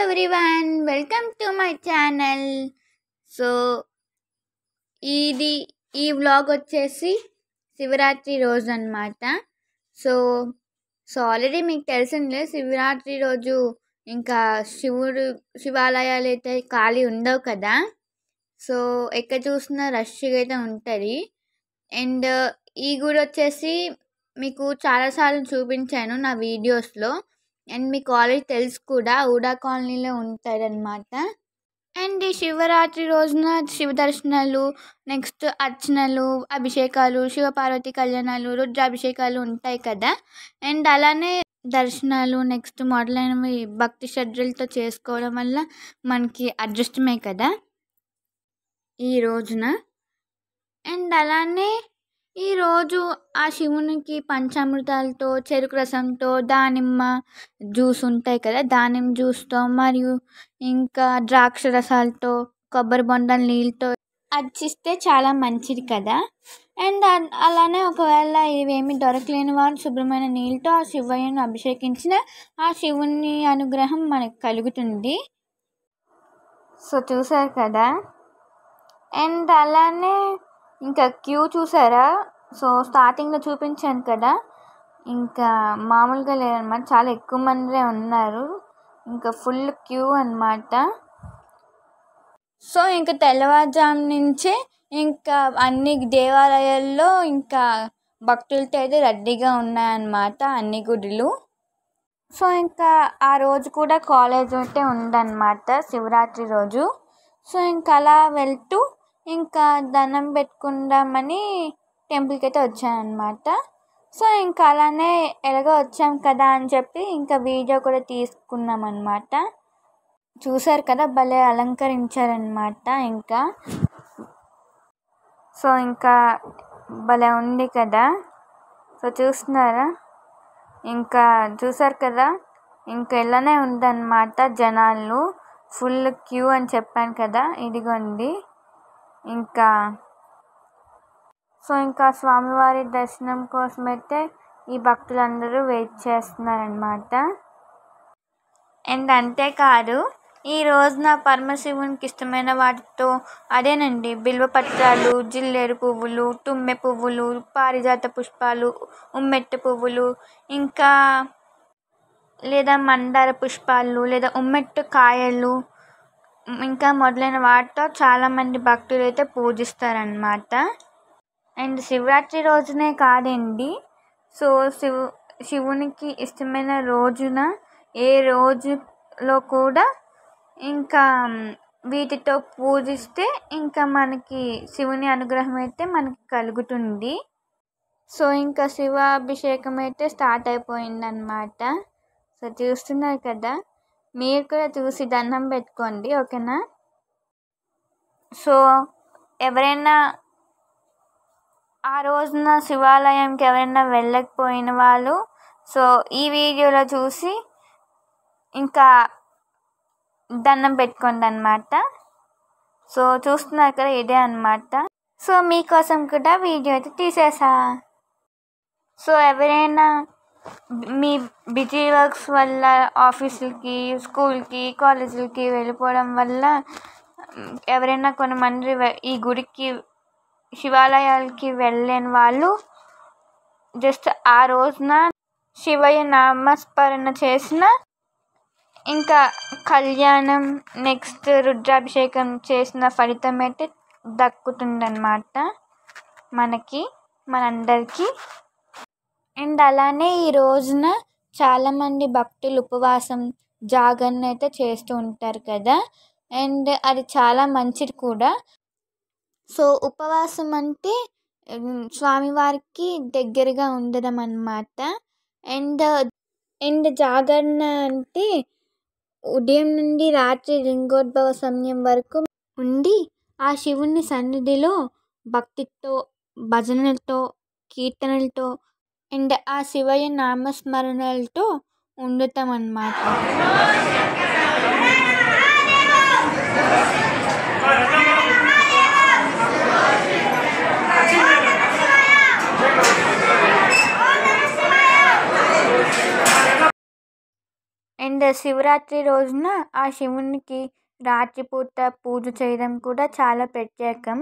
Everyone, welcome to my channel. So ఇది ఈ vlog వచ్చేసి శివరాత్రి రోజు అన్నమాట. సో సో ఆల్రెడీ మీకు తెలిసిందే, శివరాత్రి రోజు ఇంకా శివాలయాలు అయితే ఖాళీ ఉండవు కదా. సో ఎక్కడ చూసినా రష్గా అయితే ఉంటుంది. అండ్ ఈ గుడి వచ్చేసి మీకు చాలాసార్లు చూపించాను నా వీడియోస్లో. అండ్ మీకు ఆల్రెడీ తెలుసు కూడా, ఊడా కాలనీలో ఉంటారనమాట. అండ్ ఈ శివరాత్రి రోజున శివ దర్శనాలు, నెక్స్ట్ అర్చనలు, అభిషేకాలు, శివపార్వతి కళ్యాణాలు, రుద్రాభిషేకాలు ఉంటాయి కదా. అండ్ అలానే దర్శనాలు నెక్స్ట్ మొదలైనవి భక్తి శ్రద్ధలతో చేసుకోవడం వల్ల మనకి అదృష్టమే కదా ఈ రోజున. అండ్ అలానే ఈరోజు ఆ శివునికి పంచామృతాలతో, చెరుకు రసంతో, దానిమ్మ జ్యూస్ ఉంటాయి కదా, దానిమ్మ జ్యూస్తో మరియు ఇంకా ద్రాక్ష రసాలతో, కొబ్బరి బొండాల నీళ్ళతో అర్చిస్తే చాలా మంచిది కదా. అండ్ అలానే ఒకవేళ ఇవేమి దొరకలేని వాళ్ళు శుభ్రమైన నీళ్ళతో ఆ శివయ్యను అభిషేకించిన ఆ శివుని అనుగ్రహం మనకు కలుగుతుంది. సో చూసారు కదా. అండ్ అలానే ఇంకా క్యూ చూసారా. సో స్టార్టింగ్లో చూపించాను కదా, ఇంకా మామూలుగా లేదనమాట, చాలా ఎక్కువ మందే ఉన్నారు, ఇంకా ఫుల్ క్యూ అన్నమాట. సో ఇంకా తెల్లవారుజాము నుంచే ఇంకా అన్ని దేవాలయాల్లో ఇంకా భక్తులతో అయితే రద్దీగా ఉన్నాయన్నమాట అన్ని గుడులు. సో ఇంకా ఆ రోజు కూడా కాలేజ్ అయితే ఉందన్నమాట శివరాత్రి రోజు. సో ఇంకా అలా వెళ్తూ ఇంకా దండం పెట్టుకుందామని టెంపుల్కి అయితే వచ్చానమాట. సో ఇంకా అలానే ఎలాగో వచ్చాం కదా అని చెప్పి ఇంకా వీడియో కూడా తీసుకున్నాం అన్నమాట. చూసారు కదా, భలే అలంకరించారనమాట. ఇంకా సో ఇంకా భలే ఉంది కదా. సో చూస్తున్నారా, ఇంకా చూసారు కదా, ఇంకా ఇలానే ఉందన్నమాట జనాలు, ఫుల్ క్యూ అని చెప్పాను కదా, ఇదిగోండి. ఇంకా సో ఇంకా స్వామివారి దర్శనం కోసమైతే ఈ భక్తులందరూ వెయిట్ చేస్తున్నారనమాట. అండ్ అంతేకాదు, ఈ రోజున పరమశివునికి ఇష్టమైన వాటితో అదేనండి బిల్వపత్రాలు, జిల్లేరు పువ్వులు, తుమ్మె పువ్వులు, పారిజాత పుష్పాలు, ఉమ్మెట్ట పువ్వులు, ఇంకా లేదా మందార పుష్పాలు లేదా ఉమ్మెట్టు కాయలు ఇంకా మొదలైన వాటితో చాలామంది భక్తులు అయితే పూజిస్తారనమాట. అండ్ శివరాత్రి రోజునే కాదండి, సో శివునికి ఇష్టమైన రోజున ఏ రోజులో కూడా ఇంకా వీటితో పూజిస్తే ఇంకా మనకి శివుని అనుగ్రహం అయితే మనకి కలుగుతుంది. సో ఇంకా శివాభిషేకం అయితే స్టార్ట్ అయిపోయిందన్నమాట. సో చూస్తున్నారు కదా, మీరు కూడా చూసి దండం పెట్టుకోండి, ఓకేనా. సో ఎవరైనా ఆ రోజున శివాలయంకి ఎవరైనా వెళ్ళకపోయిన వాళ్ళు సో ఈ వీడియోలో చూసి ఇంకా దండం పెట్టుకోండి అన్నమాట. సో చూస్తున్నారు కదా, ఇదే అన్నమాట. సో మీకోసం కూడా వీడియో అయితే తీసేసా. సో ఎవరైనా మీ బిజీ వర్క్స్ వల్ల ఆఫీసులకి, స్కూల్కి, కాలేజీలకి వెళ్ళిపోవడం వల్ల ఎవరైనా కొంతమంది ఈ గుడికి, శివాలయాలకి వెళ్ళలేని వాళ్ళు జస్ట్ ఆ రోజున శివయ్య నామస్మరణ చేసిన ఇంకా కళ్యాణం నెక్స్ట్ రుద్రాభిషేకం చేసిన ఫలితం అయితే దక్కుతుందన్నమాట మనకి, మనందరికీ. అండ్ అలానే ఈ రోజున చాలామంది భక్తులు ఉపవాసం, జాగరణ అయితే చేస్తూ ఉంటారు కదా. అండ్ అది చాలా మంచిది కూడా. సో ఉపవాసం అంటే స్వామివారికి దగ్గరగా ఉండడం అన్నమాట. అండ్ జాగరణ అంటే ఉదయం నుండి రాత్రి లింగోద్భవ సమయం వరకు ఉండి ఆ శివుని సన్నిధిలో భక్తితో, భజనలతో, కీర్తనలతో అండ్ ఆ శివయ్య నామస్మరణలతో ఉండుతాం అన్నమాట. అండ్ శివరాత్రి రోజున ఆ శివునికి రాత్రిపూట పూజ చేయడం కూడా చాలా ప్రత్యేకం.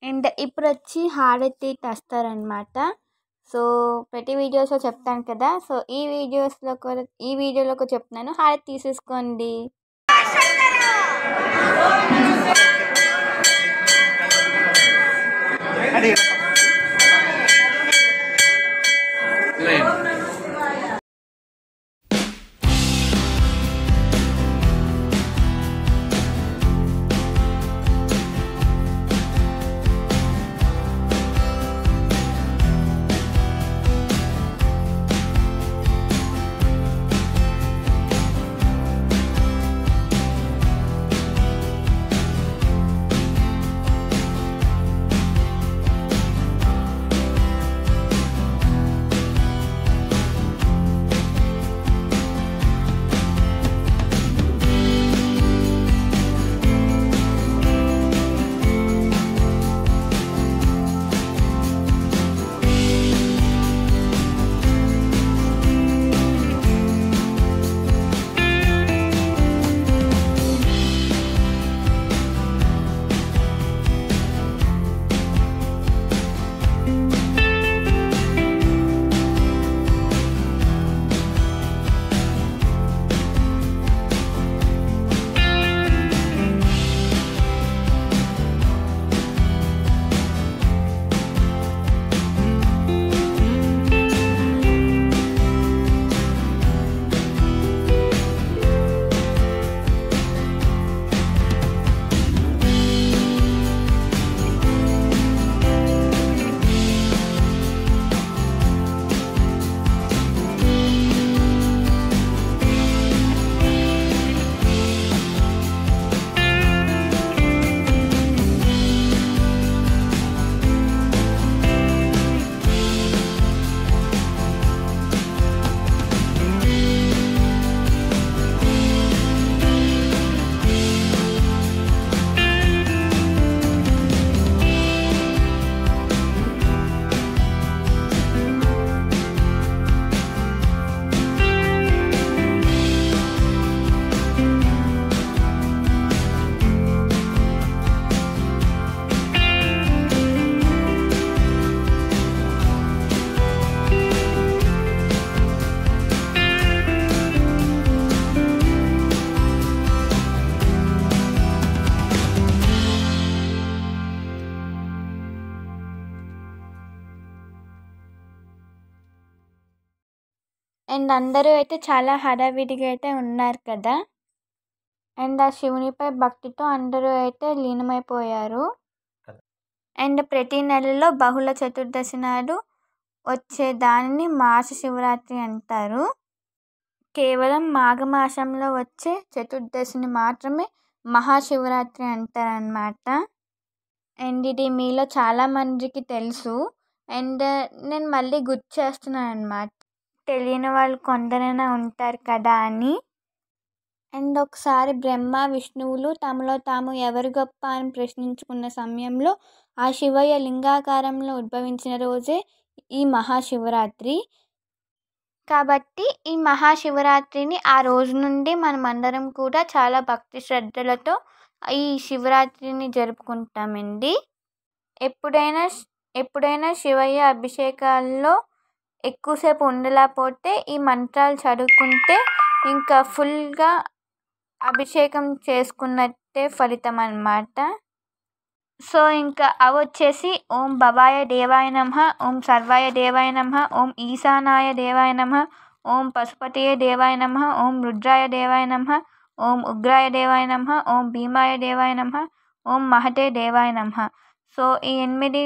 అండ్ ఇప్పుడు వచ్చి హారతి తెస్తారనమాట. సో ప్రతి వీడియోస్లో చెప్తాను కదా, సో ఈ వీడియోలో కూడా చెప్తున్నాను, హారతి తీసేసుకోండి. అండ్ అందరూ అయితే చాలా హడావిడిగా అయితే ఉన్నారు కదా. అండ్ ఆ శివునిపై భక్తితో అందరూ అయితే లీనమైపోయారు. అండ్ ప్రతి నెలలో బహుళ చతుర్దశి నాడు వచ్చే దానిని మాస శివరాత్రి అంటారు. కేవలం మాఘమాసంలో వచ్చే చతుర్దశిని మాత్రమే మహాశివరాత్రి అంటారనమాట. అండ్ ఇది మీలో చాలామందికి తెలుసు. అండ్ నేను మళ్ళీ గుర్తు చేస్తున్నాను అనమాట, తెలియని వాళ్ళు కొందరైనా ఉంటారు కదా అని. అండ్ ఒకసారి బ్రహ్మ విష్ణువులు తమలో తాము ఎవరు గొప్ప అని ప్రశ్నించుకున్న సమయంలో ఆ శివయ్య లింగాకారంలో ఉద్భవించిన రోజే ఈ మహాశివరాత్రి. కాబట్టి ఈ మహాశివరాత్రిని ఆ రోజు నుండి మనమందరం కూడా చాలా భక్తి శ్రద్ధలతో ఈ శివరాత్రిని జరుపుకుంటామండి. ఎప్పుడైనా శివయ్య అభిషేకాల్లో ఎక్కువసేపు ఉండలేకపోతే ఈ మంత్రాలు చదువుకుంటే ఇంకా ఫుల్గా అభిషేకం చేసుకున్నట్టే ఫలితం అన్నమాట. సో ఇంకా అవి వచ్చేసి ఓం భవాయ దేవాయ నమః, ఓం సర్వాయ దేవాయ నమః, ఓం ఈశానాయ దేవాయ నమః, ఓం పశుపతయే దేవాయ నమః, ఓం రుద్రాయ దేవాయ నమః, ఓం ఉగ్రాయ దేవాయ నమః, ఓం భీమాయ దేవాయ నమః, ఓం మహతే దేవాయ నమః. సో ఈ 8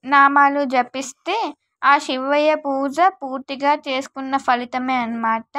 నామాలు జపిస్తే ఆ శివయ్య పూజ పూర్తిగా చేసుకున్న ఫలితమే అన్నమాట.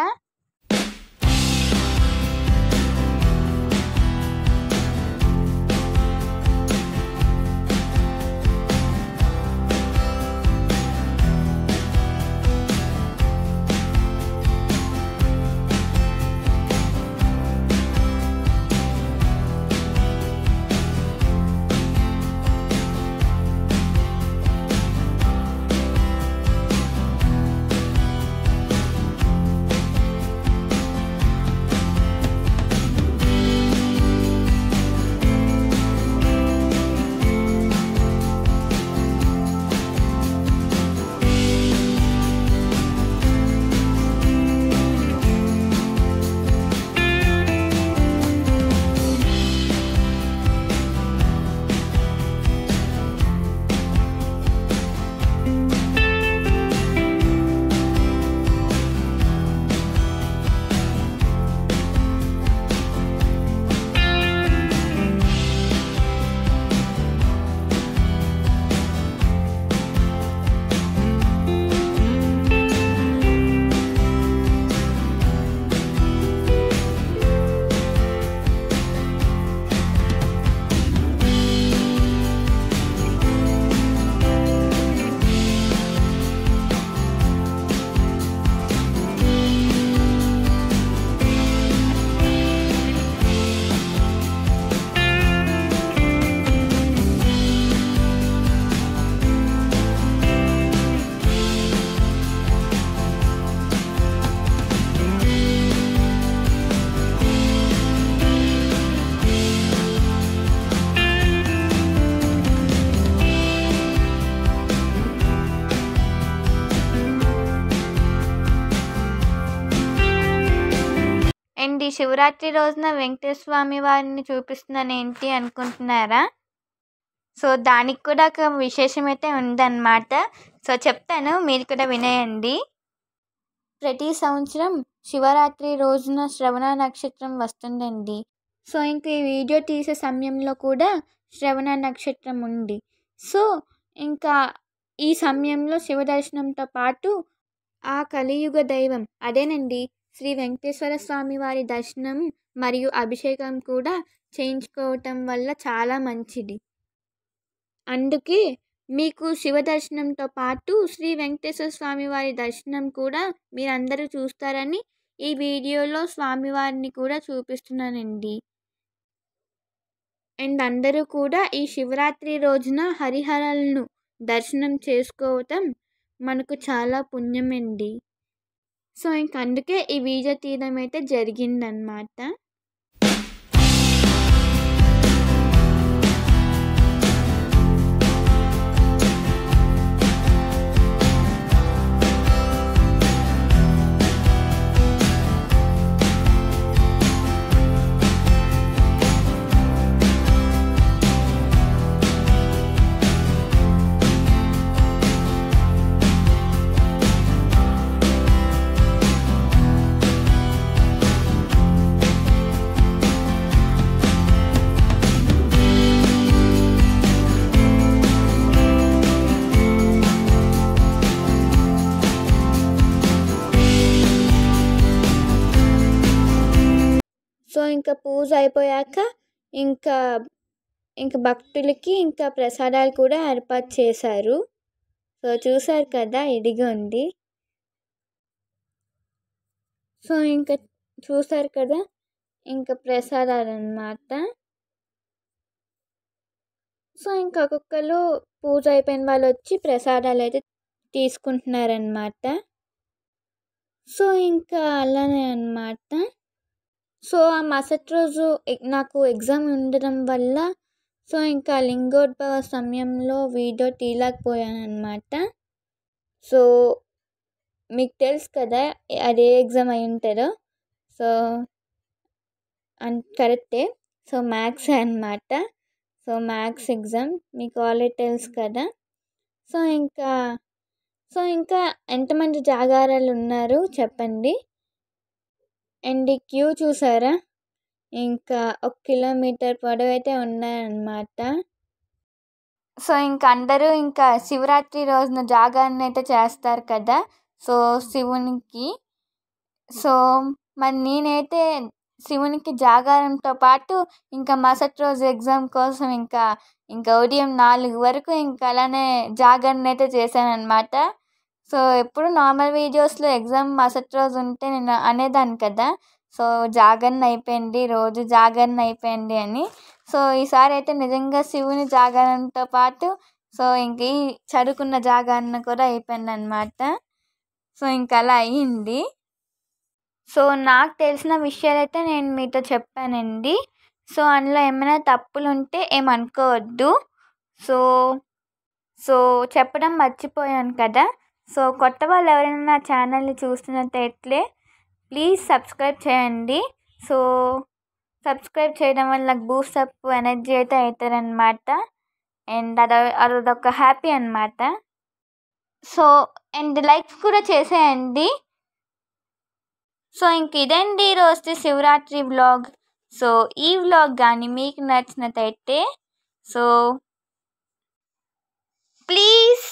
అండ్ ఈ శివరాత్రి రోజున వెంకటేశ్వర స్వామి వారిని చూపిస్తున్నాను ఏంటి అనుకుంటున్నారా? సో దానికి కూడా ఒక విశేషం అయితే ఉందన్నమాట. సో చెప్తాను, మీరు కూడా వినేయండి. ప్రతి సంవత్సరం శివరాత్రి రోజున శ్రవణ నక్షత్రం వస్తుందండి. సో ఇంక ఈ వీడియో తీసే సమయంలో కూడా శ్రవణ నక్షత్రం ఉంది. సో ఇంకా ఈ సమయంలో శివ దర్శనంతో పాటు ఆ కలియుగ దైవం అదేనండి శ్రీ వెంకటేశ్వర స్వామి వారి దర్శనం మరియు అభిషేకం కూడా చేయించుకోవటం వల్ల చాలా మంచిది. అందుకే మీకు శివ దర్శనంతో పాటు శ్రీ వెంకటేశ్వర స్వామి వారి దర్శనం కూడా మీరందరూ చూస్తారని ఈ వీడియోలో స్వామివారిని కూడా చూపిస్తున్నానండి. అండ్ అందరూ కూడా ఈ శివరాత్రి రోజున హరిహరాలను దర్శనం చేసుకోవటం మనకు చాలా పుణ్యమండి. సో ఇంక అందుకే ఈ వీడియో తీయడం అయితే జరిగిందనమాట. సో ఇంకా పూజ అయిపోయాక ఇంకా భక్తులకి ఇంకా ప్రసాదాలు కూడా ఏర్పాటు చేశారు. సో చూసారు కదా, ఇదిగోండి. సో ఇంకా చూసారు కదా, ఇంకా ప్రసాదాలన్నమాట. సో ఇంకా ఒక్కొక్కరు పూజ అయిపోయిన వాళ్ళు వచ్చి ప్రసాదాలు అయితే తీసుకుంటున్నారనమాట. సో ఇంకా అలానే అన్నమాట. సో ఆ మరుసటి రోజు నాకు ఎగ్జామ్ ఉండడం వల్ల సో ఇంకా లింగోద్భవ సమయంలో వీడియో తీయలేకపోయానమాట. సో మీకు తెలుసు కదా అది ఏ ఎగ్జామ్ అయి ఉంటుందో. సో కరెక్టే. సో మ్యాథ్స్ అన్నమాట. సో మ్యాథ్స్ ఎగ్జామ్ మీకు ఆల్రెడీ తెలుసు కదా. సో ఇంకా ఎంతమంది జాగారాలు ఉన్నారు చెప్పండి. అండ్ ఈ క్యూ చూసారా, ఇంకా 1 కిలోమీటర్ పొడవైతే ఉన్నాయన్నమాట. సో ఇంకా అందరూ ఇంకా శివరాత్రి రోజున జాగారణ అయితే చేస్తారు కదా, సో శివునికి. సో మరి నేనైతే శివునికి జాగారంతో పాటు ఇంకా మరుసటి రోజు ఎగ్జామ్ కోసం ఇంకా ఉదయం 4 వరకు ఇంకా అలానే జాగరణ అయితే చేశానన్నమాట. సో ఎప్పుడు నార్మల్ వీడియోస్లో ఎగ్జామ్ మరుసటి రోజు ఉంటే నేను అనేదాన్ని కదా, సో జాగరణ అయిపోయింది, రోజు జాగరణ అయిపోయింది అని. సో ఈసారి అయితే నిజంగా శివుని జాగరణతో పాటు సో ఇంక ఈ చదువుకున్న జాగరణ కూడా అయిపోయింది అనమాట. సో ఇంకా అలా అయ్యింది. సో నాకు తెలిసిన విషయాలైతే నేను మీతో చెప్పానండి. సో అందులో ఏమైనా తప్పులు ఉంటే ఏమనుకోవద్దు. సో సో చెప్పడం మర్చిపోయాను కదా. సో కొత్త వాళ్ళు ఎవరైనా నా ఛానల్ని చూస్తున్నట్టయితే ప్లీజ్ సబ్స్క్రైబ్ చేయండి. సో సబ్స్క్రైబ్ చేయడం వల్ల నాకు బూస్ట్ అప్ ఎనర్జీ అయితే అవుతారనమాట. అండ్ అదొక హ్యాపీ అనమాట. సో అండ్ లైక్స్ కూడా చేసేయండి. సో ఇంక ఇదండి ఈరోజు శివరాత్రి వ్లాగ్. సో ఈ వ్లాగ్ కానీ మీకు నచ్చినట్టయితే so please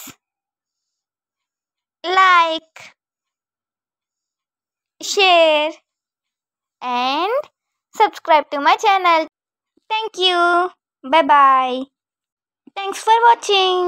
like, share and subscribe to my channel. Thank you. Bye bye. Thanks for watching.